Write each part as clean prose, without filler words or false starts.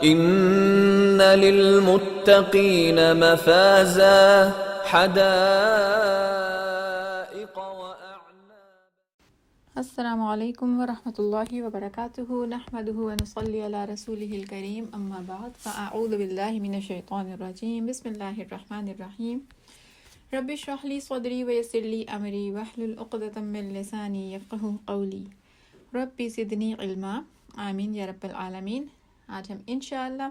ان للمتقین مفازا حدائق واعنابا. السلام علیکم ورحمۃ اللہ وبرکاتہ، نحمدہ ونصلی علی رسولہ الکریم، اما بعد فاعوذ باللہ من الشیطان الرجیم، بسم اللہ الرحمن الرحیم. رب اشرح لی صدری ویسر لی امری واحلل عقدۃ من لسانی یفقہوا قولی رب زدنی علما، آمین یا رب العالمین. آج ہم انشاءاللہ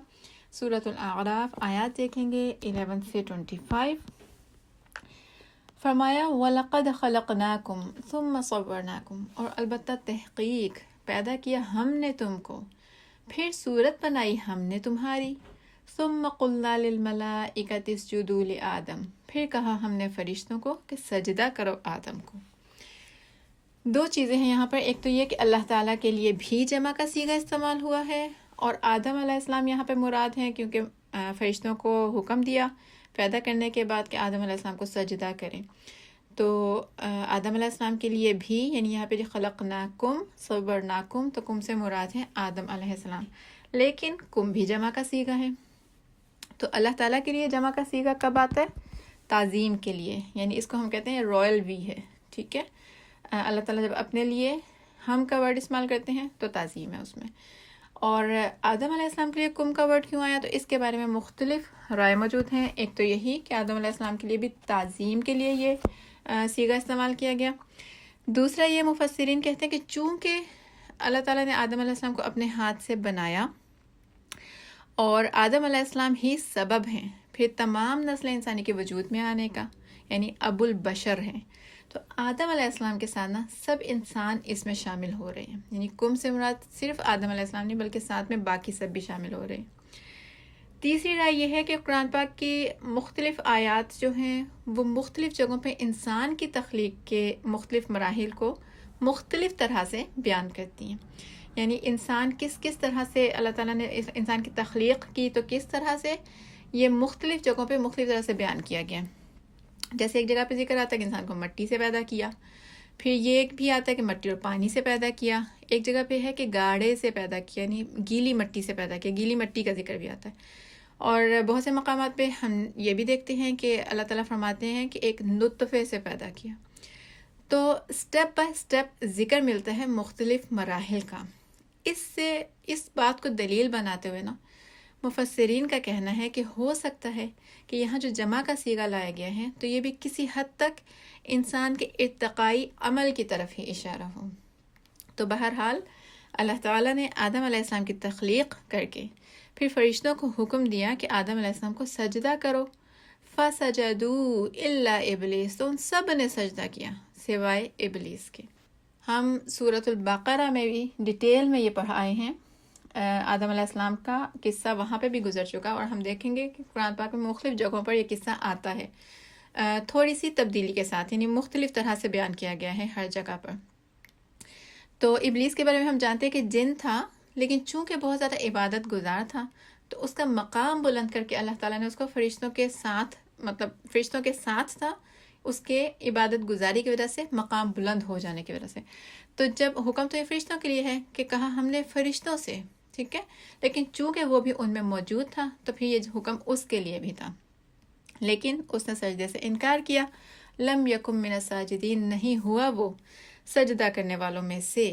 سورۃ الاعراف آیات دیکھیں گے 11 سے 25. فرمایا وَلَقَدْ خَلَقْنَاكُمْ ثُمَّ صَوَّرْنَاكُمْ، اور البتہ تحقیق پیدا کیا ہم نے تم کو، پھر صورت بنائی ہم نے تمہاری. ثُمَّ قُلْنَا لِلْمَلَائِكَةِ اسْجُدُوا لِآدَمَ، پھر کہا ہم نے فرشتوں کو کہ سجدہ کرو آدم کو. دو چیزیں ہیں یہاں پر، ایک تو یہ کہ اللہ تعالیٰ کے لیے بھی جمع کا صیغہ استعمال ہوا ہے، اور آدم علیہ السلام یہاں پہ مراد ہیں، کیونکہ فرشتوں کو حکم دیا پیدا کرنے کے بعد کہ آدم علیہ السلام کو سجدہ کریں. تو آدم علیہ السلام کے لیے بھی، یعنی یہاں پہ جو خلقناکم صورناکم، تو کم سے مراد ہے آدم علیہ السلام، لیکن کم بھی جمع کا صیغہ ہے. تو اللہ تعالیٰ کے لیے جمع کا صیغہ کب آتا ہے؟ تعظیم کے لیے، یعنی اس کو ہم کہتے ہیں رائل وی ہے، ٹھیک ہے. اللہ تعالیٰ جب اپنے لیے ہم کا ورڈ استعمال کرتے ہیں تو تعظیم ہے اس میں. اور آدم علیہ السلام کے لیے کم کا ورڈ کیوں آیا، تو اس کے بارے میں مختلف رائے موجود ہیں. ایک تو یہی کہ آدم علیہ السلام کے لیے بھی تعظیم کے لیے یہ صیغہ استعمال کیا گیا. دوسرا یہ مفسرین کہتے ہیں کہ چونکہ اللہ تعالیٰ نے آدم علیہ السلام کو اپنے ہاتھ سے بنایا اور آدم علیہ السلام ہی سبب ہیں پھر تمام نسل انسانی کے وجود میں آنے کا، یعنی ابو البشر ہیں، تو آدم علیہ السلام کے ساتھ سب انسان اس میں شامل ہو رہے ہیں. یعنی کم سے مراد صرف آدم علیہ السلام نہیں بلکہ ساتھ میں باقی سب بھی شامل ہو رہے ہیں. تیسری رائے یہ ہے کہ قرآن پاک کی مختلف آیات جو ہیں وہ مختلف جگہوں پہ انسان کی تخلیق کے مختلف مراحل کو مختلف طرح سے بیان کرتی ہیں. یعنی انسان کس طرح سے اللہ تعالیٰ نے انسان کی تخلیق کی، تو کس طرح سے یہ مختلف جگہوں پہ مختلف طرح سے بیان کیا گیا. جیسے ایک جگہ پہ ذکر آتا ہے کہ انسان کو مٹی سے پیدا کیا، پھر یہ بھی آتا ہے کہ مٹی اور پانی سے پیدا کیا. ایک جگہ پہ ہے کہ گاڑے سے پیدا کیا، یعنی گیلی مٹی سے پیدا کیا، گیلی مٹی کا ذکر بھی آتا ہے. اور بہت سے مقامات پہ ہم یہ بھی دیکھتے ہیں کہ اللہ تعالیٰ فرماتے ہیں کہ ایک نطفے سے پیدا کیا. تو سٹیپ بائی سٹیپ ذکر ملتا ہے مختلف مراحل کا. اس بات کو دلیل بناتے ہوئے مفسرین کا کہنا ہے کہ ہو سکتا ہے کہ یہاں جو جمع کا صیغہ لایا گیا ہے تو یہ بھی کسی حد تک انسان کے ارتقائی عمل کی طرف ہی اشارہ ہو. تو بہرحال اللہ تعالیٰ نے آدم علیہ السلام کی تخلیق کر کے پھر فرشتوں کو حکم دیا کہ آدم علیہ السلام کو سجدہ کرو. فَسَجَدُوا إِلَّا إِبْلِيسَ، تو ان سب نے سجدہ کیا سوائے ابلیس کے. ہم سورۃ البقرہ میں بھی ڈیٹیل میں یہ پڑھائے ہیں، آدم علیہ السلام کا قصہ وہاں پہ بھی گزر چکا، اور ہم دیکھیں گے کہ قرآن پاک میں مختلف جگہوں پر یہ قصہ آتا ہے تھوڑی سی تبدیلی کے ساتھ، یعنی مختلف طرح سے بیان کیا گیا ہے ہر جگہ پر. تو ابلیس کے بارے میں ہم جانتے ہیں کہ جن تھا، لیکن چونکہ بہت زیادہ عبادت گزار تھا تو اس کا مقام بلند کر کے اللہ تعالیٰ نے اس کو فرشتوں کے ساتھ تھا، اس کے عبادت گزاری کی وجہ سے، مقام بلند ہو جانے کی وجہ سے. تو جب حکم تو یہ فرشتوں کے لیے ہے کہ کہا ہم نے فرشتوں سے، ٹھیک ہے، لیکن چونکہ وہ بھی ان میں موجود تھا تو پھر یہ حکم اس کے لیے بھی تھا، لیکن اس نے سجدے سے انکار کیا. لم یکن من الساجدین، نہیں ہوا وہ سجدہ کرنے والوں میں سے.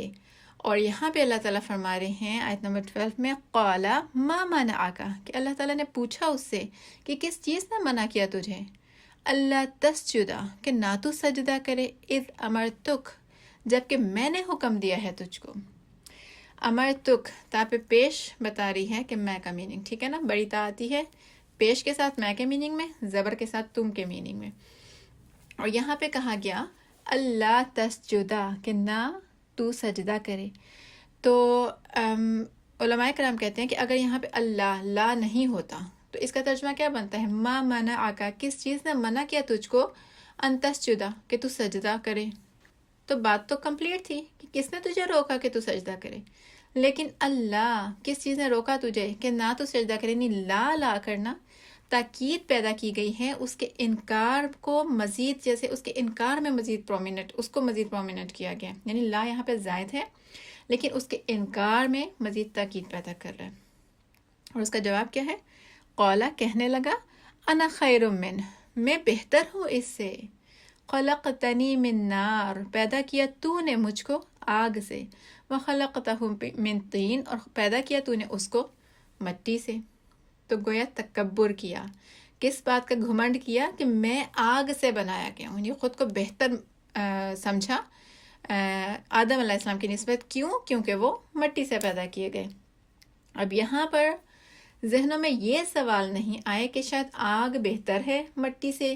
اور یہاں پہ اللہ تعالیٰ فرما رہے ہیں آیت نمبر 12 میں، قال ما منعک، کہ اللہ تعالیٰ نے پوچھا اس سے کہ کس چیز نے منع کیا تجھے، اللہ تسجدہ، کہ نہ تو سجدہ کرے، اذ امرتک، جبکہ میں نے حکم دیا ہے تجھ کو. امرتک تا پہ پیش بتا رہی ہے کہ میں کا میننگ، ٹھیک ہے نا، بڑی تا آتی ہے پیش کے ساتھ میں کے میننگ میں، زبر کے ساتھ تم کے میننگ میں. اور یہاں پہ کہا گیا اللہ تسجدہ، کہ نہ تو سجدہ کرے. تو علماء کرام کہتے ہیں کہ اگر یہاں پہ اللہ لا نہیں ہوتا تو اس کا ترجمہ کیا بنتا ہے، ما منعک، کس چیز نے منع کیا تجھ کو، ان تسجدہ، کہ تو سجدہ کرے. تو بات تو کمپلیٹ تھی کہ کس نے تجھے روکا کہ تو سجدہ کرے، لیکن اللہ کس چیز نے روکا تجھے کہ نہ تو سجدہ کرے، یعنی لا کرنا تاکید پیدا کی گئی ہے اس کے انکار کو مزید، جیسے اس کے انکار میں مزید پرومیننٹ کیا گیا، یعنی لا یہاں پہ زائد ہے لیکن اس کے انکار میں مزید تاکید پیدا کر رہا ہے. اور اس کا جواب کیا ہے؟ قولا کہنے لگا انا خیر من میں بہتر ہوں اس سے، خلقتنی من نار پیدا کیا تو نے مجھ کو آگ سے، وخلقتہ من طین اور پیدا کیا تو نے اس کو مٹی سے۔ تو گویا تکبر کیا، کس بات کا گھمنڈ کیا کہ میں آگ سے بنایا گیا ہوں، یعنی خود کو بہتر سمجھا آدم علیہ السلام کی نسبت۔ کیوں؟ کیونکہ وہ مٹی سے پیدا کیے گئے۔ اب یہاں پر ذہنوں میں یہ سوال نہیں آئے کہ شاید آگ بہتر ہے مٹی سے،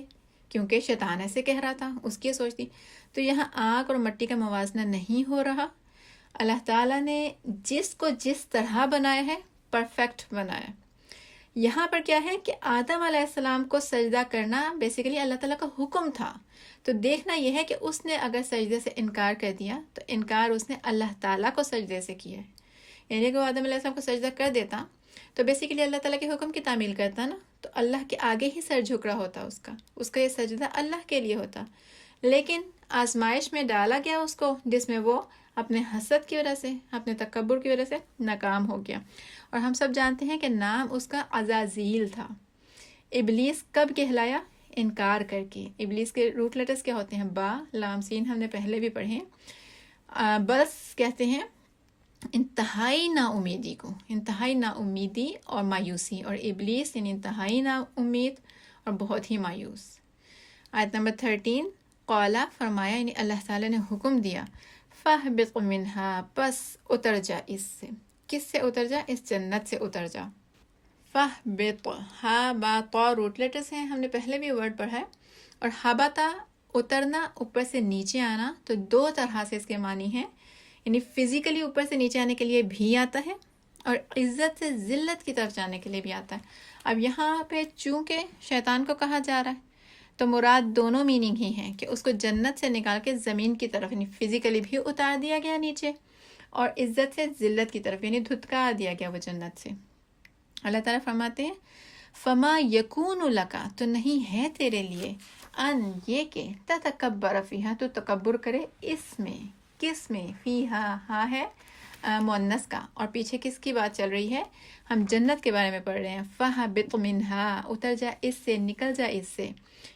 کیونکہ شیطان ایسے کہہ رہا تھا، اس کی سوچ تھی۔ تو یہاں آگ اور مٹی کا موازنہ نہیں ہو رہا، اللہ تعالیٰ نے جس کو جس طرح بنایا ہے پرفیکٹ بنایا۔ یہاں پر کیا ہے کہ آدم علیہ السلام کو سجدہ کرنا بیسیکلی اللہ تعالیٰ کا حکم تھا، تو دیکھنا یہ ہے کہ اس نے اگر سجدے سے انکار کر دیا تو انکار اس نے اللہ تعالیٰ کو سجدے سے کیا ہے، یعنی کہ وہ آدم علیہ السلام کو سجدہ کر دیتا تو بیسیکلی اللہ تعالیٰ کے حکم کی تعمیل کرتا نا، تو اللہ کے آگے ہی سر جھک رہا ہوتا اس کا یہ سجدہ اللہ کے لیے ہوتا، لیکن آزمائش میں ڈالا گیا اس کو، جس میں وہ اپنے حسد کی وجہ سے، اپنے تکبر کی وجہ سے ناکام ہو گیا۔ اور ہم سب جانتے ہیں کہ نام اس کا عزازیل تھا۔ ابلیس کب کہلایا؟ انکار کر کے۔ ابلیس کے روٹ لیٹرز کیا ہوتے ہیں؟ با، لام، سین، ہم نے پہلے بھی پڑھے۔ بس کہتے ہیں انتہائی نا امیدی کو، انتہائی نا امیدی اور مایوسی، اور ابلیس یعنی انتہائی نا امید اور بہت ہی مایوس۔ آیت نمبر 13، قالا فرمایا، یعنی اللہ تعالیٰ نے حکم دیا، فاہبط منہا پس اتر جا اس سے۔ کس سے اتر جا؟ اس جنت سے اتر جا۔ فاہبط، ہا با طا روٹ لیٹرز ہیں، ہم نے پہلے بھی ورڈ پڑھا ہے، اور ہبتا اترنا، اوپر سے نیچے آنا، تو دو طرح سے اس کے معنی ہیں، یعنی فزیکلی اوپر سے نیچے آنے کے لیے بھی آتا ہے اور عزت سے ذلت کی طرف جانے کے لیے بھی آتا ہے۔ اب یہاں پہ چونکہ شیطان کو کہا جا رہا ہے تو مراد دونوں میننگ ہی ہیں کہ اس کو جنت سے نکال کے زمین کی طرف، یعنی فزیکلی بھی اتار دیا گیا نیچے، اور عزت سے ذلت کی طرف، یعنی دھتکار دیا گیا وہ جنت سے۔ اللہ تعالیٰ فرماتے ہیں فما یکون لکا، تو نہیں ہے تیرے لیے، ان یہ کہ تتکبر فیہا، تو تکبر کرے اس میں۔ کس میں؟ فیہا، ہاں ہے مؤنث کا، اور پیچھے کس کی بات چل رہی ہے؟ ہم جنت کے بارے میں پڑھ رہے ہیں۔ فہبط منہا، اتر جا اس سے، نکل جا اس سے،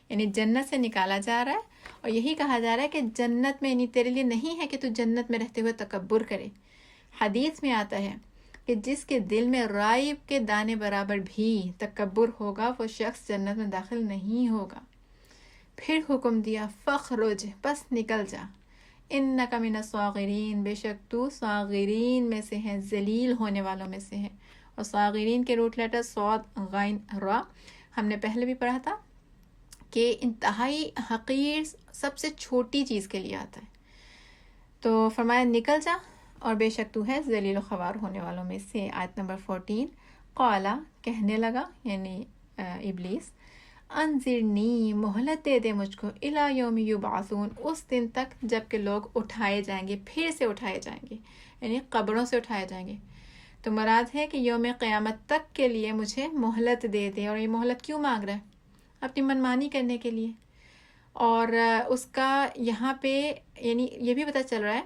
یعنی جنت سے نکالا جا رہا ہے، اور یہی کہا جا رہا ہے کہ جنت میں، یعنی تیرے لیے نہیں ہے کہ تو جنت میں رہتے ہوئے تکبر کرے۔ حدیث میں آتا ہے کہ جس کے دل میں رائب کے دانے برابر بھی تکبر ہوگا وہ شخص جنت میں داخل نہیں ہوگا۔ پھر حکم دیا فخرج، بس نکل جا، انک من الصاغرین، بے شک تو صاغرین میں سے ہے، ذلیل ہونے والوں میں سے ہے۔ اور صاغرین کے روٹ لیٹر صاد، غین، را، ہم نے پہلے بھی پڑھا تھا کہ انتہائی حقیر، سب سے چھوٹی چیز کے لیے آتا ہے۔ تو فرمایا نکل جا، اور بے شک تو ہے ذلیل و خوار ہونے والوں میں سے۔ آیت نمبر 14، قالا کہنے لگا، یعنی ابلیس، انظرنی مہلت دے دے مجھ کو، الی یوم یبعثون، اس دن تک جب کہ لوگ اٹھائے جائیں گے، پھر سے اٹھائے جائیں گے، یعنی قبروں سے اٹھائے جائیں گے۔ تو مراد ہے کہ یوم قیامت تک کے لیے مجھے مہلت دے دے، اور یہ مہلت کیوں مانگ رہا ہے؟ اپنی منمانی کرنے کے لیے۔ اور اس کا یہاں پہ یعنی یہ بھی پتہ چل رہا ہے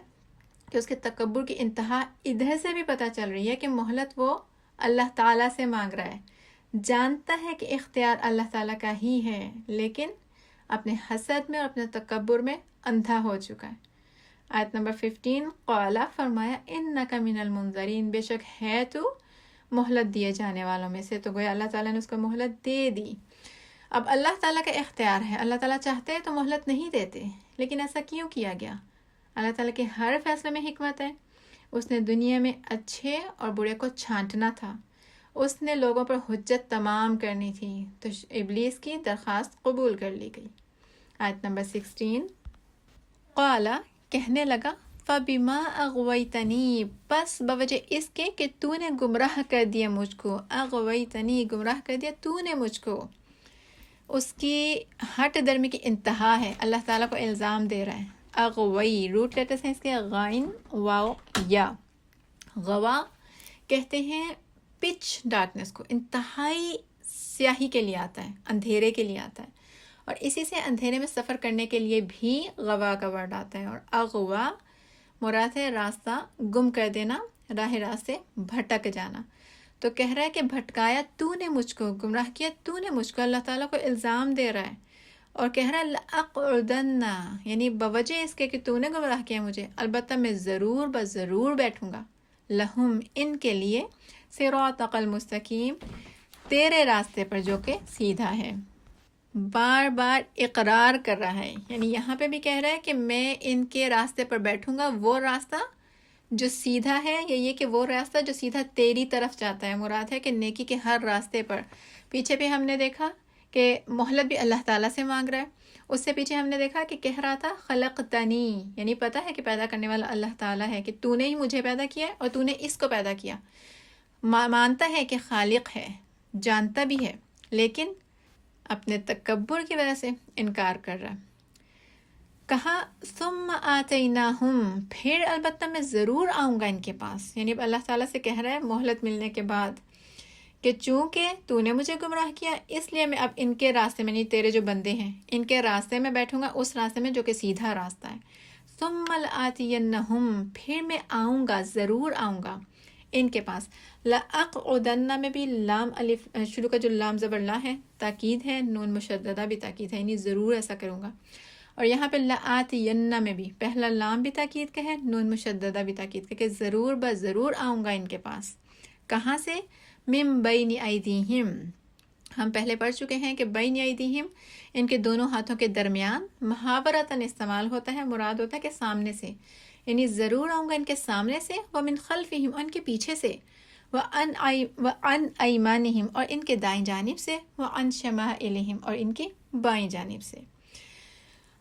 کہ اس کے تکبر کی انتہا ادھر سے بھی پتہ چل رہی ہے کہ مہلت وہ اللہ تعالیٰ سے مانگ رہا ہے، جانتا ہے کہ اختیار اللہ تعالیٰ کا ہی ہے، لیکن اپنے حسد میں اور اپنے تکبر میں اندھا ہو چکا ہے۔ آیت نمبر 15، قالا فرمایا انک من المنظرین، بے شک ہے تو مہلت دیے جانے والوں میں سے۔ تو گویا اللہ تعالیٰ نے اس کو مہلت دے دی۔ اب اللہ تعالیٰ کا اختیار ہے، اللہ تعالیٰ چاہتے تو مہلت نہیں دیتے، لیکن ایسا کیوں کیا گیا؟ اللہ تعالیٰ کے ہر فیصلے میں حکمت ہے۔ اس نے دنیا میں اچھے اور برے کو چھانٹنا تھا، اس نے لوگوں پر حجت تمام کرنی تھی، تو ابلیس کی درخواست قبول کر لی گئی۔ آیت نمبر 16، قالا کہنے لگا فبما اغویتنی، بس بوجہ اس کے کہ تو نے گمراہ کر دیا مجھ کو، اغویتنی گمراہ کر دیا تو نے مجھ کو۔ اس کی ہٹ درمی کی انتہا ہے، اللہ تعالیٰ کو الزام دے رہا ہے۔ اغوی روٹ لیٹرز ہیں اس کے غائن، واو، یا۔ غوا کہتے ہیں پچ ڈارکنس کو، انتہائی سیاہی کے لیے آتا ہے، اندھیرے کے لیے آتا ہے، اور اسی سے اندھیرے میں سفر کرنے کے لیے بھی غوا کا ورڈ آتا ہے۔ اور اغوا مراد ہے راستہ گم کر دینا، راہ راست سے بھٹک جانا۔ تو کہہ رہا ہے کہ بھٹکایا تو نے مجھ کو، گمراہ کیا تو نے مجھ کو، اللہ تعالیٰ کو الزام دے رہا ہے اور کہہ رہا ہے لَأَقْعُدَنَّ، یعنی بوجہ اس کے کہ تو نے گمراہ کیا مجھے، البتہ میں ضرور بضرور بیٹھوں گا، لہم ان کے لیے، صراطک المستقیم، تیرے راستے پر جو کہ سیدھا ہے۔ بار بار اقرار کر رہا ہے، یعنی یہاں پہ بھی کہہ رہا ہے کہ میں ان کے راستے پر بیٹھوں گا، وہ راستہ جو سیدھا ہے، یا یہ کہ وہ راستہ جو سیدھا تیری طرف جاتا ہے۔ مراد ہے کہ نیکی کے ہر راستے پر۔ پیچھے بھی ہم نے دیکھا کہ مہلت بھی اللہ تعالیٰ سے مانگ رہا ہے، اس سے پیچھے ہم نے دیکھا کہ کہہ رہا تھا خلقتنی، یعنی پتہ ہے کہ پیدا کرنے والا اللہ تعالیٰ ہے، کہ تو نے ہی مجھے پیدا کیا ہے اور تو نے اس کو پیدا کیا۔ مانتا ہے کہ خالق ہے، جانتا بھی ہے، لیکن اپنے تکبر کی وجہ سے انکار کر رہا۔ کہا ثم آتیناہم، پھر البتہ میں ضرور آؤں گا ان کے پاس، یعنی اللہ تعالیٰ سے کہہ رہا ہے مہلت ملنے کے بعد کہ چونکہ تو نے مجھے گمراہ کیا، اس لیے میں اب ان کے راستے میں، نہیں تیرے جو بندے ہیں ان کے راستے میں بیٹھوں گا، اس راستے میں جو کہ سیدھا راستہ ہے۔ ثم لآتینہم، پھر میں آؤں گا، ضرور آؤں گا ان کے پاس۔ لأقعدن میں بھی لام الف شروع کا جو لام زبر لا ہے تاکید ہے، نون مشددہ بھی تاکید ہے، یعنی ضرور ایسا کروں گا۔ اور یہاں پہ لآتین میں بھی پہلا لام بھی تاکید کا ہے، نون مشددہ بھی تاکید کا، کہ ضرور بضرور آؤں گا ان کے پاس۔ کہاں سے؟ من بین ایدیہم، ہم پہلے پڑھ چکے ہیں کہ بین ایدیہم ان کے دونوں ہاتھوں کے درمیان محاورتاً استعمال ہوتا ہے، مراد ہوتا ہے کہ سامنے سے، یعنی ضرور آؤں گا ان کے سامنے سے، ومن خلفہم، ان کے پیچھے سے، وعن ایمانہم، اور ان کے دائیں جانب سے، وعن شمائلہم، اور ان کی بائیں جانب سے۔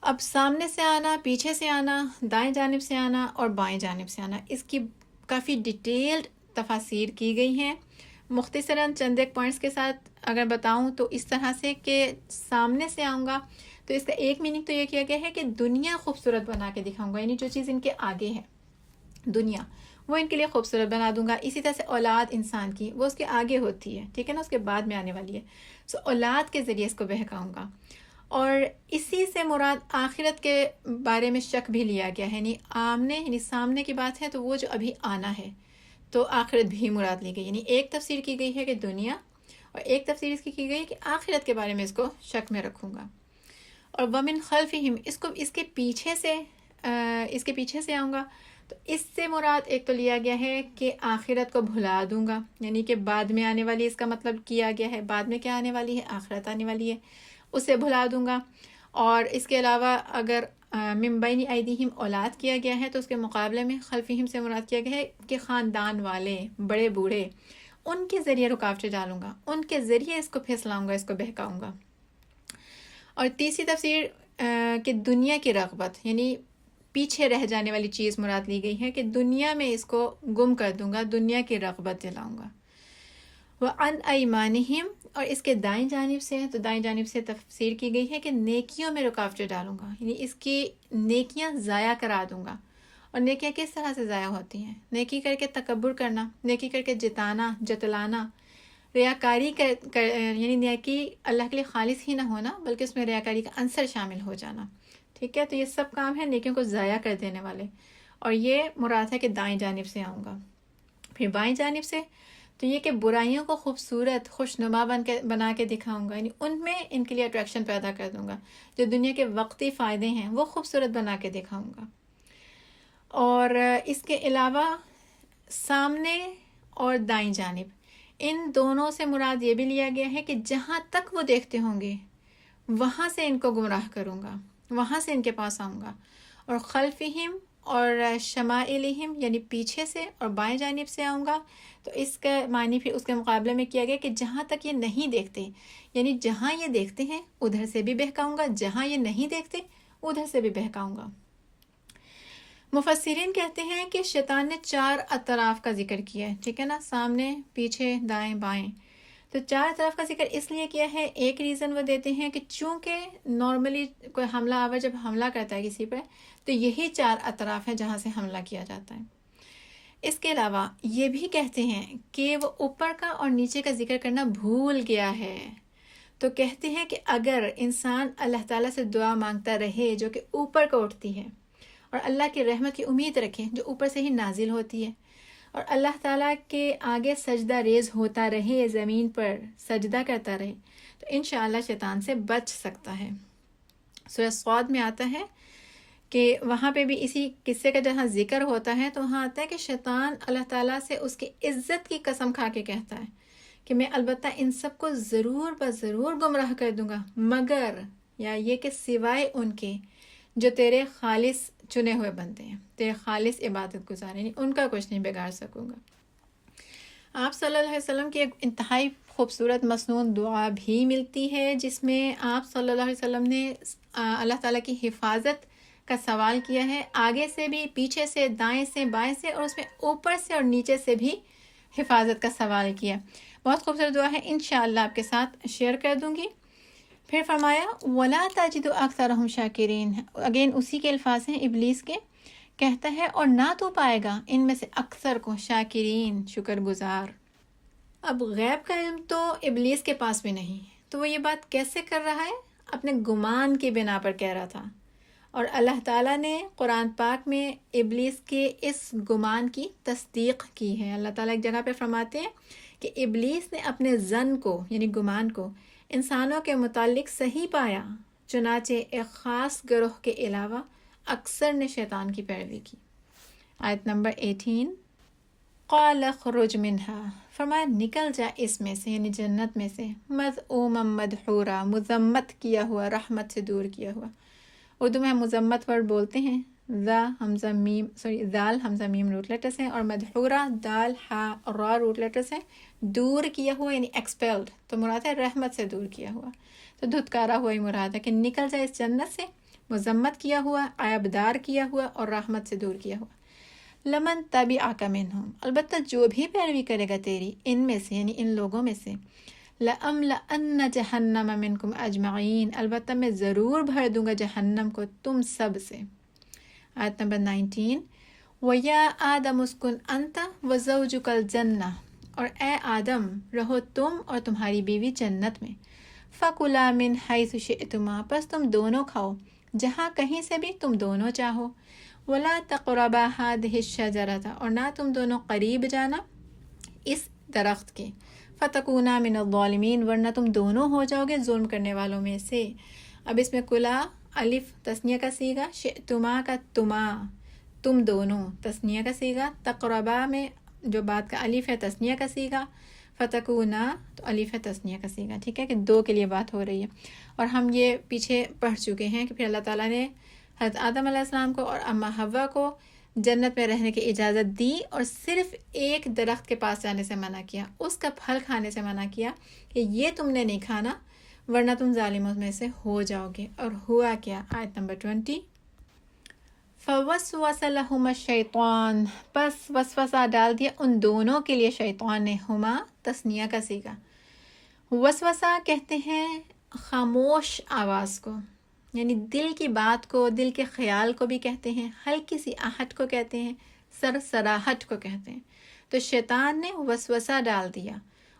اب سامنے سے آنا، پیچھے سے آنا، دائیں جانب سے آنا اور بائیں جانب سے آنا، اس کی کافی ڈیٹیلڈ تفاسیر کی گئی ہیں۔ مختصراً چند ایک پوائنٹس کے ساتھ اگر بتاؤں تو اس طرح سے کہ سامنے سے آؤں گا تو اس کا ایک میننگ تو یہ کیا گیا ہے کہ دنیا خوبصورت بنا کے دکھاؤں گا، یعنی جو چیز ان کے آگے ہے دنیا، وہ ان کے لیے خوبصورت بنا دوں گا۔ اسی طرح سے اولاد انسان کی وہ اس کے آگے ہوتی ہے، ٹھیک ہے نا، اس کے بعد میں آنے والی ہے، سو اولاد کے ذریعے اس کو بہکاؤں گا۔ اور اسی سے مراد آخرت کے بارے میں شک بھی لیا گیا ہے، یعنی سامنے کی بات ہے تو وہ جو ابھی آنا ہے، تو آخرت بھی مراد لی گئی، یعنی ایک تفسیر کی گئی ہے کہ دنیا، اور ایک تفسیر اس کی گئی کہ آخرت کے بارے میں اس کو شک میں رکھوں گا۔ اور ومن خلفہم، اس کے پیچھے سے آؤں گا، تو اس سے مراد ایک تو لیا گیا ہے کہ آخرت کو بھلا دوں گا، یعنی کہ بعد میں آنے والی، اس کا مطلب کیا گیا ہے بعد میں کیا آنے والی ہے، آخرت آنے والی ہے، اسے بھلا دوں گا۔ اور اس کے علاوہ اگر من بین ایدیہم اولاد کیا گیا ہے تو اس کے مقابلے میں خلفہم سے مراد کیا گیا ہے کہ خاندان والے، بڑے بوڑھے، ان کے ذریعے رکاوٹیں ڈالوں گا، ان کے ذریعے اس کو پھسلاؤں گا، اس کو بہکاؤں گا۔ اور تیسری تفسیر کہ دنیا کی رغبت، یعنی پیچھے رہ جانے والی چیز مراد لی گئی ہے کہ دنیا میں اس کو گم کر دوں گا، دنیا کی رغبت دلاؤں گا۔ وعن ایمانہم، اور اس کے دائیں جانب سے، تو دائیں جانب سے تفسیر کی گئی ہے کہ نیکیوں میں رکاوٹیں ڈالوں گا، یعنی اس کی نیکیاں ضائع کرا دوں گا۔ اور نیکیاں کس طرح سے ضائع ہوتی ہیں؟ نیکی کر کے تکبر کرنا، نیکی کر کے جتلانا، ریاکاری یعنی نیکی اللہ کے لیے خالص ہی نہ ہونا بلکہ اس میں ریاکاری کا عنصر شامل ہو جانا، ٹھیک ہے، تو یہ سب کام ہے نیکیوں کو ضائع کر دینے والے، اور یہ مراد ہے کہ دائیں جانب سے آؤں گا۔ پھر بائیں جانب سے تو یہ کہ برائیوں کو خوبصورت خوشنما بنا کے دکھاؤں گا، یعنی ان میں ان کے لیے اٹریکشن پیدا کر دوں گا، جو دنیا کے وقتی فائدے ہیں وہ خوبصورت بنا کے دکھاؤں گا۔ اور اس کے علاوہ سامنے اور دائیں جانب ان دونوں سے مراد یہ بھی لیا گیا ہے کہ جہاں تک وہ دیکھتے ہوں گے وہاں سے ان کو گمراہ کروں گا، وہاں سے ان کے پاس آؤں گا۔ اور خلفہم اور شمائلہم، یعنی پیچھے سے اور بائیں جانب سے آؤں گا، تو اس کا معنی پھر اس کے مقابلے میں کیا گیا کہ جہاں تک یہ نہیں دیکھتے، یعنی جہاں یہ دیکھتے ہیں ادھر سے بھی بہکاؤں گا، جہاں یہ نہیں دیکھتے ادھر سے بھی بہکاؤں گا۔ مفسرین کہتے ہیں کہ شیطان نے 4 اطراف کا ذکر کیا ہے، ٹھیک ہے نا، سامنے، پیچھے، دائیں بائیں، تو 4 اطراف کا ذکر اس لیے کیا ہے، ایک ریزن وہ دیتے ہیں کہ چونکہ نارملی کوئی حملہ آور جب حملہ کرتا ہے کسی پہ تو یہی 4 اطراف ہیں جہاں سے حملہ کیا جاتا ہے۔ اس کے علاوہ یہ بھی کہتے ہیں کہ وہ اوپر کا اور نیچے کا ذکر کرنا بھول گیا ہے، تو کہتے ہیں کہ اگر انسان اللہ تعالیٰ سے دعا مانگتا رہے جو کہ اوپر کو اٹھتی ہے، اور اللہ کی رحمت کی امید رکھے جو اوپر سے ہی نازل ہوتی ہے، اور اللہ تعالیٰ کے آگے سجدہ ریز ہوتا رہے، زمین پر سجدہ کرتا رہے، تو انشاءاللہ شیطان سے بچ سکتا ہے۔ سورہ صاد میں آتا ہے کہ وہاں پہ بھی اسی قصے کا جہاں ذکر ہوتا ہے تو وہاں آتا ہے کہ شیطان اللہ تعالیٰ سے اس کی عزت کی قسم کھا کے کہتا ہے کہ میں البتہ ان سب کو ضرور بضرور گمراہ کر دوں گا، مگر یا یہ کہ سوائے ان کے جو تیرے خالص چنے ہوئے بندے ہیں، تیرے خالص عبادت گزار، یعنی ان کا کچھ نہیں بگاڑ سکوں گا۔ آپ صلی اللہ علیہ وسلم کی ایک انتہائی خوبصورت مسنون دعا بھی ملتی ہے جس میں آپ صلی اللہ علیہ وسلم نے اللہ تعالیٰ کی حفاظت کا سوال کیا ہے، آگے سے بھی، پیچھے سے، دائیں سے، بائیں سے، اور اس میں اوپر سے اور نیچے سے بھی حفاظت کا سوال کیا۔ بہت خوبصورت دعا ہے، انشاءاللہ آپ کے ساتھ شیئر کر دوں گی۔ پھر فرمایا وَلَا تَجِدُ أَكْثَرَهُمْ شَاكِرِينَ، اگین اسی کے الفاظ ہیں ابلیس کے، کہتا ہے اور نہ تو پائے گا ان میں سے اکثر کو شاکرین، شکر گزار۔ اب غیب کا علم تو ابلیس کے پاس بھی نہیں، تو وہ یہ بات کیسے کر رہا ہے؟ اپنے گمان کی بنا پر کہہ رہا تھا، اور اللہ تعالیٰ نے قرآن پاک میں ابلیس کے اس گمان کی تصدیق کی ہے۔ اللہ تعالیٰ ایک جگہ پہ فرماتے ہیں کہ ابلیس نے اپنے ظن کو یعنی گمان کو انسانوں کے متعلق صحیح پایا، چنانچہ ایک خاص گروہ کے علاوہ اکثر نے شیطان کی پیروی کی۔ آیت نمبر 18، قال اخرج منها، فرمایا نکل جا اس میں سے یعنی جنت میں سے، مذءوما مدحورا، مذمت کیا ہوا، رحمت سے دور کیا ہوا۔ اردو میں ہم مذمت ورڈ بولتے ہیں، ذال حمزہ میم روٹ لیٹرز ہیں، اور مدحورا دال ہا را روٹ لیٹرز ہیں۔ دور کیا ہوا یعنی ایکسپیلڈ، تو مراد ہے رحمت سے دور کیا ہوا، تو دھتکارا ہوا ہی مراد ہے کہ نکل جائے اس جنت سے، مذمت کیا ہوا، عیبدار کیا ہوا، اور رحمت سے دور کیا ہوا۔ لمن تبعک منہم، البتہ جو بھی پیروی کرے گا تیری ان میں سے یعنی ان لوگوں میں سے، لَأَمْلَأَنَّ جَهَنَّمَ مِنْكُمْ أَجْمَعِينَ، البتہ میں ضرور بھر دوں گا جہنم کو تم سب سے۔ آیت نمبر 19، وَيَا آدَمُ اسْكُنْ أَنْتَ وَزَوْجُكَ الْجَنَّةَ، اور اے آدم رہو تم اور تمہاری بیوی جنت میں، فَكُلَا مِنْ حَيْثُ شِئْتُمَا، پس تم دونوں کھاؤ جہاں کہیں سے بھی تم دونوں چاہو، وَلَا تَقْرَبَا هَٰذِهِ الشَّجَرَةَ، اور نہ تم دونوں قریب جانا اس درخت کے، فَتَكُونَا مِنَ الظَّالِمِينَ، ورنہ تم دونوں ہو جاؤ گے ظلم کرنے والوں میں سے۔ اب اس میں کلا الف تثنیہ کا صیغہ، شئتما کا تما، تم دونوں تثنیہ کا صیغہ، تقربا میں جو بات کا الف ہے تثنیہ کا صیغہ، فتکونا تو الف ہے تثنیہ کا صیغہ، ٹھیک ہے کہ دو کے لیے بات ہو رہی ہے۔ اور ہم یہ پیچھے پڑھ چکے ہیں کہ پھر اللہ تعالیٰ نے حضرت آدم علیہ السلام کو اور اما حوا کو جنت میں رہنے کی اجازت دی، اور صرف ایک درخت کے پاس جانے سے منع کیا، اس کا پھل کھانے سے منع کیا کہ یہ تم نے نہیں کھانا ورنہ تم ظالموں میں سے ہو جاؤ گے۔ اور ہوا کیا؟ آیت نمبر 20، فوسوس لہما الشیطان، پس وسوسہ ڈال دیا ان دونوں کے لیے شیطان نے، ہما تثنیہ کا صیغہ۔ وسوسہ کہتے ہیں خاموش آواز کو، یعنی دل کی بات کو، دل کے خیال کو بھی کہتے ہیں، ہلکی سی آہٹ کو کہتے ہیں، سرسراہٹ کو کہتے ہیں۔ تو شیطان نے وسوسہ ڈال دیا،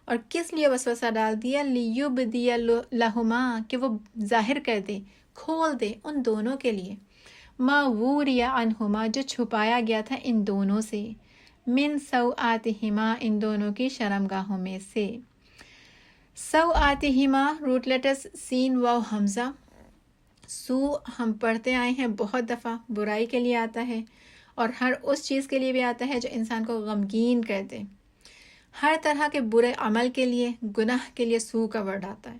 اور کس لیے وسوسہ ڈال دیا؟ لیبدی لہما، کہ وہ ظاہر کر دے، کھول دے ان دونوں کے لیے، ما ووری عنہما، جو چھپایا گیا تھا ان دونوں سے، من سوآتہما، ان دونوں کی شرمگاہوں میں سے۔ سوآتہما روٹ لیٹرز سین واو حمزہ، سو ہم پڑھتے آئے ہیں بہت دفعہ، برائی کے لیے آتا ہے، اور ہر اس چیز کے لیے بھی آتا ہے جو انسان کو غمگین کر دے، ہر طرح کے برے عمل کے لیے، گناہ کے لیے سو کا ورڈ آتا ہے۔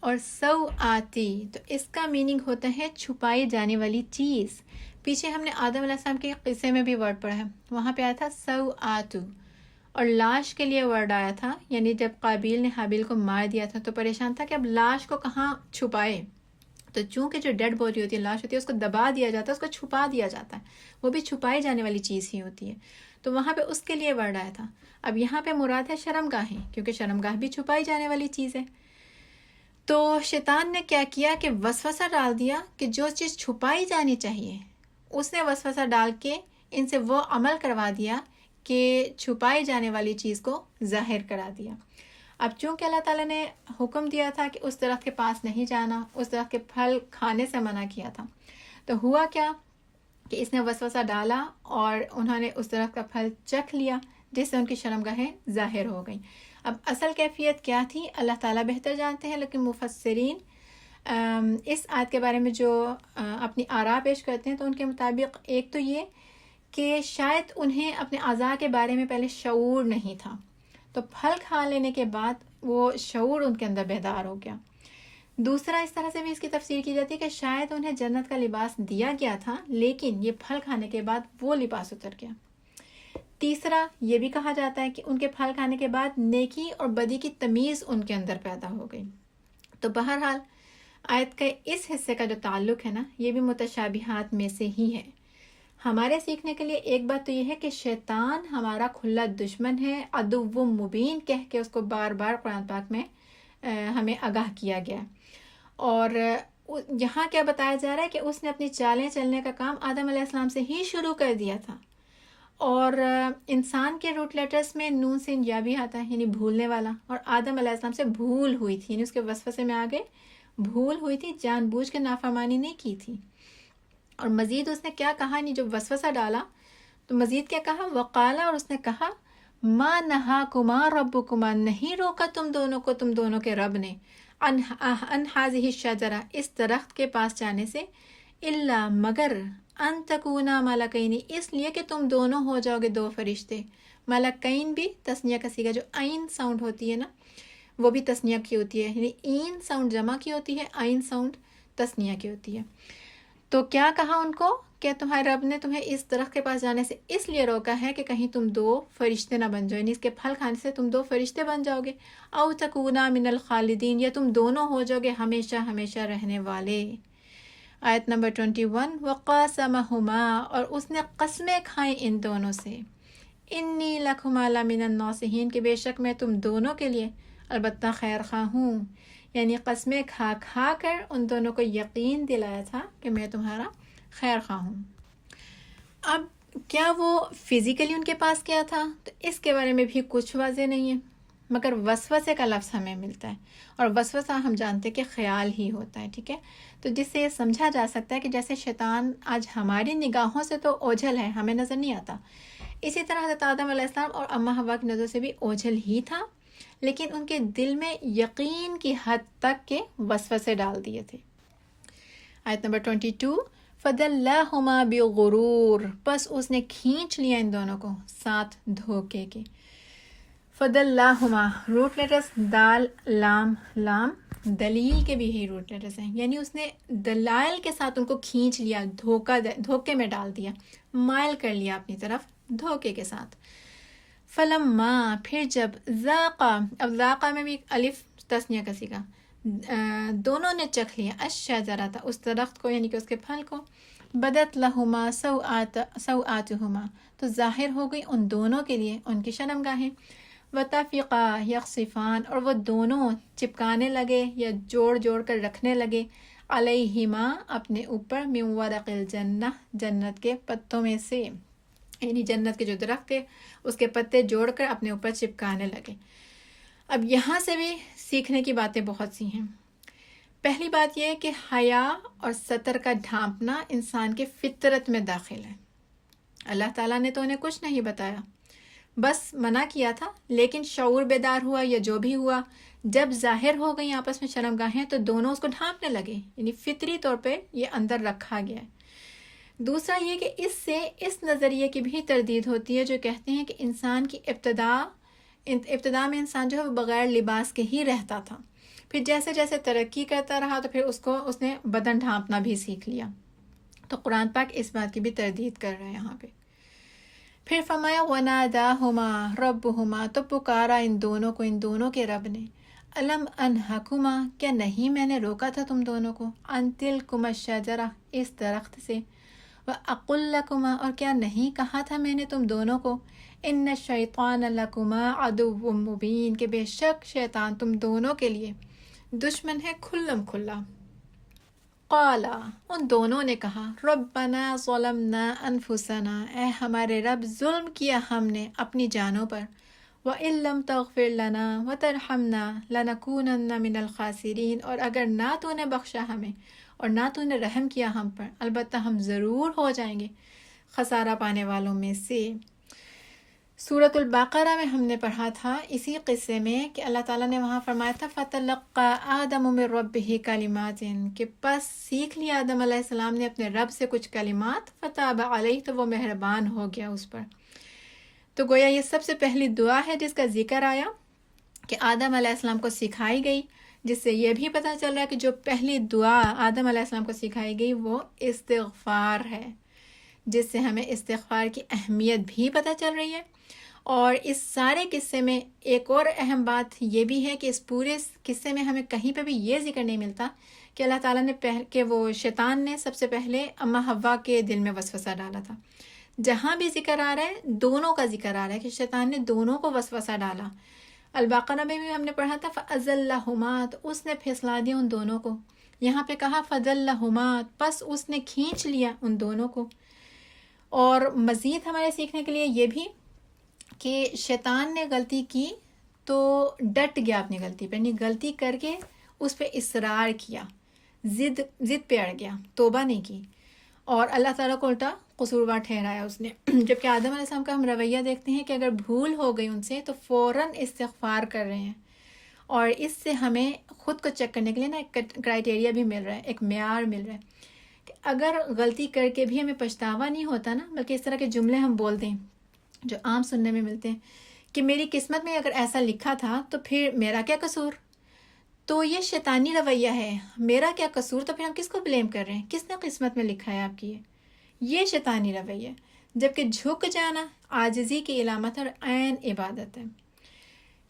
اور سوآتی تو اس کا میننگ ہوتا ہے چھپائی جانے والی چیز۔ پیچھے ہم نے آدم علیہ السلام کے قصے میں بھی ورڈ پڑھا ہے، وہاں پہ آیا تھا سوآتو، اور لاش کے لیے ورڈ آیا تھا، یعنی جب قابیل نے حابیل کو مار دیا تھا تو پریشان تھا کہ اب لاش کو کہاں چھپائے، تو چونکہ جو ڈیڈ باڈی ہوتی ہے، لاش ہوتی ہے، اس کو دبا دیا جاتا ہے، اس کو چھپا دیا جاتا ہے، وہ بھی چھپائی جانے والی چیز ہی ہوتی ہے، تو وہاں پہ اس کے لیے ورڈ آیا تھا۔ اب یہاں پہ مراد ہے شرمگاہیں، کیونکہ شرمگاہ بھی چھپائی جانے والی چیز ہے۔ تو شیطان نے کیا کیا کہ وسوسہ ڈال دیا کہ جو چیز چھپائی جانی چاہیے، اس نے وسوسہ ڈال کے ان سے وہ عمل کروا دیا کہ چھپائی جانے والی چیز کو ظاہر کرا دیا۔ اب چونکہ اللہ تعالیٰ نے حکم دیا تھا کہ اس درخت کے پاس نہیں جانا، اس درخت کے پھل کھانے سے منع کیا تھا، تو ہوا کیا کہ اس نے وسوسہ ڈالا اور انہوں نے اس درخت کا پھل چکھ لیا جس سے ان کی شرمگاہیں ظاہر ہو گئیں۔ اب اصل کیفیت کیا تھی اللہ تعالیٰ بہتر جانتے ہیں، لیکن مفسرین اس آیت کے بارے میں جو اپنی آراء پیش کرتے ہیں تو ان کے مطابق ایک تو یہ کہ شاید انہیں اپنے اعضاء کے بارے میں پہلے شعور نہیں تھا، تو پھل کھا لینے کے بعد وہ شعور ان کے اندر بیدار ہو گیا۔ دوسرا اس طرح سے بھی اس کی تفسیر کی جاتی ہے کہ شاید انہیں جنت کا لباس دیا گیا تھا لیکن یہ پھل کھانے کے بعد وہ لباس اتر گیا۔ تیسرا یہ بھی کہا جاتا ہے کہ ان کے پھل کھانے کے بعد نیکی اور بدی کی تمیز ان کے اندر پیدا ہو گئی۔ تو بہرحال آیت کے اس حصے کا جو تعلق ہے نا، یہ بھی متشابہات میں سے ہی ہے۔ ہمارے سیکھنے کے لیے ایک بات تو یہ ہے کہ شیطان ہمارا کھلا دشمن ہے، عدو مبین کہہ کے اس کو بار بار قرآن پاک میں ہمیں آگاہ کیا گیا ہے۔ اور یہاں کیا بتایا جا رہا ہے کہ اس نے اپنی چالیں چلنے کا کام آدم علیہ السلام سے ہی شروع کر دیا تھا، اور انسان کے روٹ لیٹرز میں نون سین یا بھی آتا ہے، یعنی بھولنے والا، اور آدم علیہ السلام سے بھول ہوئی تھی، یعنی اس کے وسوسے میں آگے بھول ہوئی تھی، جان بوجھ کے نافرمانی نہیں کی تھی۔ اور مزید اس نے کیا کہا، یعنی جو وسوسہ ڈالا تو مزید کیا کہا، وقالا، اور اس نے کہا ما نہاکما ربکما، نہیں روکا تم دونوں کو تم دونوں کے رب نے، ان هذه الشجرہ، اس درخت کے پاس جانے سے، الا مگر ان تکونا ملکین، اس لیے کہ تم دونوں ہو جاؤ گے دو فرشتے۔ ملکین بھی تثنیہ کا صیغہ، جو عین ساؤنڈ ہوتی ہے نا وہ بھی تثنیہ کی ہوتی ہے، یعنی این ساؤنڈ جمع کی ہوتی ہے، عین ساؤنڈ تثنیہ کی ہوتی ہے۔ تو کیا کہا ان کو کہ تمہارے رب نے تمہیں اس درخت کے پاس جانے سے اس لیے روکا ہے کہ کہیں تم دو فرشتے نہ بن جاؤ، یعنی اس کے پھل کھانے سے تم دو فرشتے بن جاؤ گے، او تکونا من الخالدین، یا تم دونوں ہو جاؤ گے ہمیشہ ہمیشہ رہنے والے۔ آیت نمبر 21، وقاسمہما، اور اس نے قسمیں کھائیں ان دونوں سے، انی لکما لمن الناصحین، کہ بے شک میں تم دونوں کے لیے البتہ خیر خواہ ہوں، یعنی قسمیں کھا کھا کر ان دونوں کو یقین دلایا تھا کہ میں تمہارا خیر خواہ ہوں۔ اب کیا وہ فزیکلی ان کے پاس کیا تھا، تو اس کے بارے میں بھی کچھ واضح نہیں ہے، مگر وسوسے کا لفظ ہمیں ملتا ہے، اور وسوسہ ہم جانتے ہیں کہ خیال ہی ہوتا ہے، ٹھیک ہے، تو جس سے یہ سمجھا جا سکتا ہے کہ جیسے شیطان آج ہماری نگاہوں سے تو اوجھل ہے، ہمیں نظر نہیں آتا، اسی طرح حضرت آدم علیہ السلام اور اماں حوا کی نظر سے بھی اوجھل ہی تھا، لیکن ان کے دل میں یقین کی حد تک کے وسوسے ڈال دیے تھے۔ آیت نمبر 22، فَدَلَّاهُمَا بِغُرُورٍ، پس اس نے کھینچ لیا ان دونوں کو ساتھ دھوکے کے۔ فَدَلَّاهُمَا، روٹ لیٹرز دال لام لام، دلیل کے بھی یہی روٹ لیٹرز ہیں، یعنی اس نے دلائل کے ساتھ ان کو کھینچ لیا، دھوکے میں ڈال دیا، مائل کر لیا اپنی طرف دھوکے کے ساتھ۔ فلما، پھر جب، ذاقا، اب ذاقا میں بھی الف تثنیہ کا صیغہ، دونوں نے چکھ لیا، الشجرہ، اس درخت کو، یعنی کہ اس کے پھل کو، بدت لہما سوآتہما، تو ظاہر ہو گئی ان دونوں کے لیے ان کی شرمگاہیں، وطفقا یخصفان، اور وہ دونوں چپکانے لگے یا جوڑ جوڑ کر رکھنے لگے، علیہما، اپنے اوپر، من ورق الجنہ، جنت کے پتوں میں سے، یعنی جنت کے جو درخت تھے اس کے پتے جوڑ کر اپنے اوپر چپکانے لگے۔ اب یہاں سے بھی سیکھنے کی باتیں بہت سی ہیں۔ پہلی بات یہ ہے کہ حیا اور ستر کا ڈھانپنا انسان کے فطرت میں داخل ہے۔ اللہ تعالیٰ نے تو انہیں کچھ نہیں بتایا، بس منع کیا تھا، لیکن شعور بیدار ہوا یا جو بھی ہوا، جب ظاہر ہو گئی آپس میں شرمگاہیں تو دونوں اس کو ڈھانپنے لگے، یعنی فطری طور پہ یہ اندر رکھا گیا ہے۔ دوسرا یہ کہ اس سے اس نظریے کی بھی تردید ہوتی ہے جو کہتے ہیں کہ انسان کی ابتدا میں انسان جو ہے وہ بغیر لباس کے ہی رہتا تھا، پھر جیسے جیسے ترقی کرتا رہا تو پھر اس نے بدن ڈھانپنا بھی سیکھ لیا، تو قرآن پاک اس بات کی بھی تردید کر رہا ہے یہاں پہ۔ پھر فرمایا وَنَادَاهُمَا رَبُّهُمَا، تو پکارا ان دونوں کو، ان دونوں کے رب نے، أَلَمْ أَنْهَكُمَا، کیا نہیں میں نے روکا تھا تم دونوں کو، أَنْ تِلْكُمَا الشَّجَرَةَ، اس درخت سے، وَأَقُلْ لَكُمَا، اور کیا نہیں کہا تھا میں نے تم دونوں کو، إِنَّ الشَّيْطَانَ لَكُمَا عَدُوٌّ مُّبِينٌ، کہ بے شک شیطان تم دونوں کے لیے دشمن ہے کھلم کھلا۔ قالا، ان دونوں نے کہا، ربنا ظلمنا انفسنا، اے ہمارے رب ظلم کیا ہم نے اپنی جانوں پر، وَإِن لَّمْ تَغْفِرْ لَنَا وَتَرْحَمْنَا لَنَكُونَنَّ مِنَ الْخَاسِرِينَ، اور اگر نہ تو نے بخشا ہمیں اور نہ تو نے رحم کیا ہم پر، البتہ ہم ضرور ہو جائیں گے خسارہ پانے والوں میں سے۔ سورۃ البقرہ میں ہم نے پڑھا تھا اسی قصے میں کہ اللہ تعالیٰ نے وہاں فرمایا تھا فَتَلَقَّىٰ آدَمُ مِن رَبِّهِ کَلِمَاتٍ، کہ پس سیکھ لیا آدم علیہ السلام نے اپنے رب سے کچھ کلمات، فَتَابَ عَلَيْهِ، تو وہ مہربان ہو گیا اس پر۔ تو گویا یہ سب سے پہلی دعا ہے جس کا ذکر آیا کہ آدم علیہ السلام کو سکھائی گئی، جس سے یہ بھی پتہ چل رہا ہے کہ جو پہلی دعا آدم علیہ السلام کو سکھائی گئی وہ استغفار ہے، جس سے ہمیں استغفار کی اہمیت بھی پتہ چل رہی ہے۔ اور اس سارے قصے میں ایک اور اہم بات یہ بھی ہے کہ اس پورے قصے میں ہمیں کہیں پہ بھی یہ ذکر نہیں ملتا کہ اللہ تعالیٰ نے کہ وہ شیطان نے سب سے پہلے اماں حوا کے دل میں وسوسہ ڈالا تھا۔ جہاں بھی ذکر آ رہا ہے دونوں کا ذکر آ رہا ہے کہ شیطان نے دونوں کو وسوسہ ڈالا۔ البقرہ میں بھی ہم نے پڑھا تھا فَأَزَلَّهُمَا، تو اس نے پھسلا دیا ان دونوں کو۔ یہاں پہ کہا فَدَلَّهُمَا، پس اس نے کھینچ لیا ان دونوں کو۔ اور مزید ہمارے سیکھنے کے لیے یہ بھی کہ شیطان نے غلطی کی تو ڈٹ گیا اپنی غلطی پہ، یعنی غلطی کر کے اس پہ اصرار کیا، ضد پہ اڑ گیا، توبہ نہیں کی، اور اللہ تعالیٰ کو الٹا قصوروار ٹھہرایا اس نے۔ جبکہ آدم علیہ السلام کا ہم رویہ دیکھتے ہیں کہ اگر بھول ہو گئی ان سے تو فوراً استغفار کر رہے ہیں، اور اس سے ہمیں خود کو چیک کرنے کے لیے نا ایک کرائٹیریا بھی مل رہا ہے، ایک معیار مل رہا ہے کہ اگر غلطی کر کے بھی ہمیں پچھتاوا نہیں ہوتا نا، بلکہ اس طرح کے جملے ہم بول دیں جو عام سننے میں ملتے ہیں کہ میری قسمت میں اگر ایسا لکھا تھا تو پھر میرا کیا قصور، تو یہ شیطانی رویہ ہے، میرا کیا قصور، تو پھر ہم کس کو بلیم کر رہے ہیں، کس نے قسمت میں لکھا ہے آپ کی، یہ شیطانی رویہ۔ جبکہ جھک جانا عاجزی کی علامت اور عین عبادت ہے۔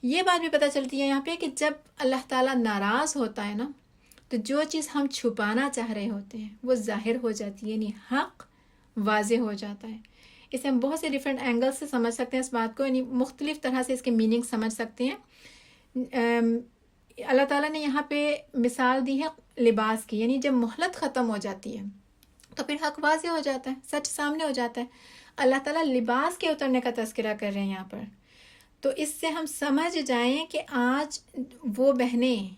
یہ بات بھی پتہ چلتی ہے یہاں پہ کہ جب اللہ تعالیٰ ناراض ہوتا ہے نا تو جو چیز ہم چھپانا چاہ رہے ہوتے ہیں وہ ظاہر ہو جاتی ہے، یعنی حق واضح ہو جاتا ہے۔ اسے ہم بہت سے ڈیفرنٹ اینگل سے سمجھ سکتے ہیں اس بات کو، یعنی مختلف طرح سے اس کے میننگ سمجھ سکتے ہیں۔ اللہ تعالیٰ نے یہاں پہ مثال دی ہے لباس کی، یعنی جب مہلت ختم ہو جاتی ہے تو پھر حق واضح ہو جاتا ہے، سچ سامنے ہو جاتا ہے۔ اللہ تعالیٰ لباس کے اترنے کا تذکرہ کر رہے ہیں یہاں پر، تو اس سے ہم سمجھ جائیں کہ آج وہ بہنیں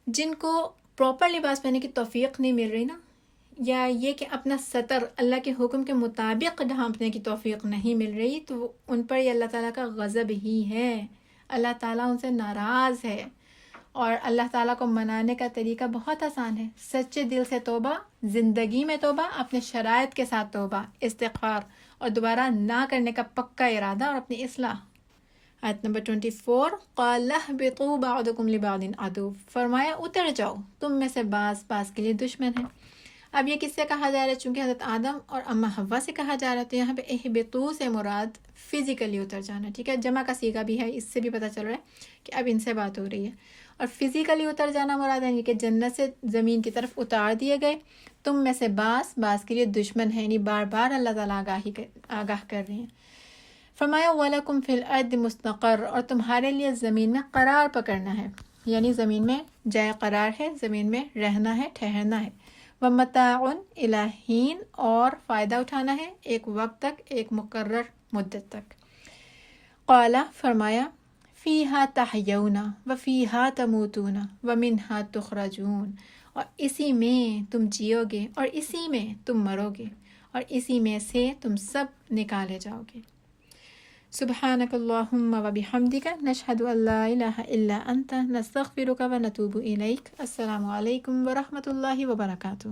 جن کو پراپر لباس پہننے کی توفیق نہیں مل رہی نا، یا یہ کہ اپنا سطر اللہ کے حکم کے مطابق ڈھانپنے کی توفیق نہیں مل رہی، تو ان پر یہ اللہ تعالیٰ کا غضب ہی ہے، اللہ تعالیٰ ان سے ناراض ہے۔ اور اللہ تعالیٰ کو منانے کا طریقہ بہت آسان ہے، سچے دل سے توبہ، زندگی میں توبہ، اپنے شرائط کے ساتھ توبہ، استغفار، اور دوبارہ نہ کرنے کا پکا ارادہ اور اپنی اصلاح۔ آیت نمبر 24، قَالَ اهْبِطُوا بَعْضُكُمْ لِبَعْضٍ عَدُوٌّ، فرمایا اتر جاؤ، تم میں سے بعض کے لیے دشمن ہیں۔ اب یہ کس سے کہا جا رہا ہے؟ چونکہ حضرت آدم اور اماں حوا سے کہا جا رہا ہے، تو یہاں پہ اہبطوا سے مراد فزیکلی اتر جانا، ٹھیک ہے، جمع کا صیغہ بھی ہے، اس سے بھی پتہ چل رہا ہے کہ اب ان سے بات ہو رہی ہے۔ اور فزیکلی اتر جانا مراد ہے کہ جنت سے زمین کی طرف اتار دیے گئے، تم میں سے بعض کے لیے دشمن ہیں، یعنی بار بار اللہ تعالیٰ آگاہ کر رہے ہیں۔ فرمایا وَلَكُمْ فِي الْأَرْضِ مُسْتَقَرٌّ، اور تمہارے لیے زمین میں قرار پکڑنا ہے، یعنی زمین میں جائے قرار ہے، زمین میں رہنا ہے، ٹھہرنا ہے۔ وَمَتَاعٌ إِلَىٰ حِينٍ، اور فائدہ اٹھانا ہے ایک وقت تک، ایک مقرر مدت تک۔ قال، فرمایا فِيهَا تَحْيَوْنَ وَفِيهَا تَمُوتُونَ وَمِنْهَا تُخْرَجُونَ، اور اسی میں تم جیو گے اور اسی میں تم مرو گے اور اسی میں سے تم سب نکالے جاؤ گے۔ سبحانک اللہم وبحمدک، نشہد ان لا الہ الا انت، نستغفرک ونتوب الیک۔ السلام علیکم ورحمۃ اللہ وبرکاتہ۔